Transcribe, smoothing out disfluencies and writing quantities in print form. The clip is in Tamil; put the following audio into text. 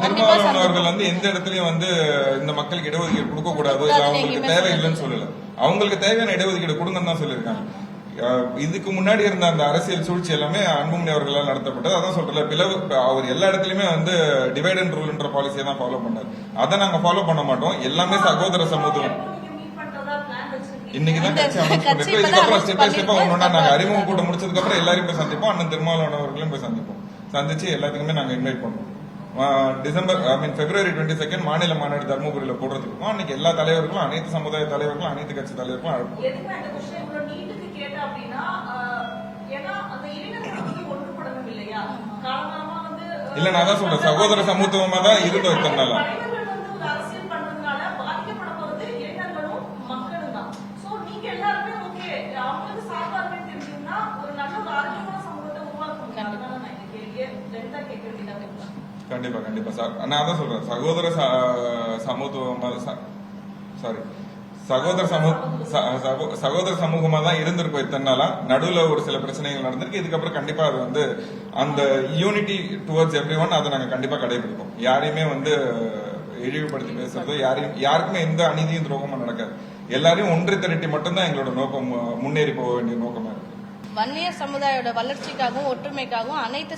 திருமாவளவன் அவர்கள் எந்த இடத்துலயும் இந்த மக்களுக்கு இடஒதுக்கீடு கொடுக்க கூடாது, இல்ல அவங்களுக்கு தேவையில்லைன்னு சொல்லல. அவங்களுக்கு தேவையான இடஒதுக்கீடு கொடுங்கன்னு தான் சொல்லியிருக்காங்க. இதுக்கு முன்னாடி இருந்த அந்த அரசியல் சூழ்ச்சி எல்லாமே அன்புமணி அவர்களால் நடத்தப்பட்டது. அதான் சொல்றல, பிளவு அவர் எல்லா இடத்துலயுமே டிவைட் அண்ட் ரூல்ன்ற பாலிசியை தான் ஃபாலோ பண்ணாரு. அதை நாங்க ஃபாலோ பண்ண மாட்டோம். எல்லாமே சகோதர சமூகம். இன்னைக்குதான் கட்சி அனௌன்ஸ் பண்ணிருக்கோம். இதுக்கப்புறம் ஸ்டெப் பை ஸ்டெப்பா ஒன்னொன்னா நாங்க அறிமுகம் கூட்டம் முடிச்சதுக்கு அப்புறம் எல்லாரையும் போய் சந்திப்போம். அண்ணன் திருமாவளவன் அவர்களையும் போய் சந்திப்போம். சந்திச்சு எல்லாத்துக்குமே நாங்க இன்வைட் பண்ணுவோம். February 22 மாநில மாநாடு தர்மபுரியில போடுறதுக்கும் அன்னைக்கு எல்லா தலைவர்களும், அனைத்து சமுதாய தலைவர்களும், அனைத்து கட்சி தலைவர்களும் அழைப்போம். இல்ல நான் தான் சொல்றேன், சகோதர சமூகமா தான் இருந்தோம் இத்தனை நாளா. கண்டிப்பா கண்டிப்பா சார், நான் தான் சொல்றேன், சகோதர சமூகமா தான் இருந்திருக்கும் இத்தனை நாளா. நடுவுல ஒரு சில பிரச்சனைகள் நடந்திருக்கு. இதுக்கப்புறம் கண்டிப்பா அது அந்த யூனிட்டி டுவர்ட்ஸ் எவ்ரி ஒன் அதை நாங்க கண்டிப்பா கடைபிடிப்போம். யாரையுமே இழிவுபடுத்தி பேசுறதோ, யாருக்குமே எந்த அநீதியும் துரோகமும் நடக்காது. எல்லாரையும் ஒன்று திரட்டி மட்டும்தான் எங்களோட நோக்கம், முன்னேறி போக வேண்டிய நோக்கமா இருக்கு. வன்னியர் சமுதாயோட வளர்ச்சிக்காகவும் ஒற்றுமைக்காகவும் அனைத்து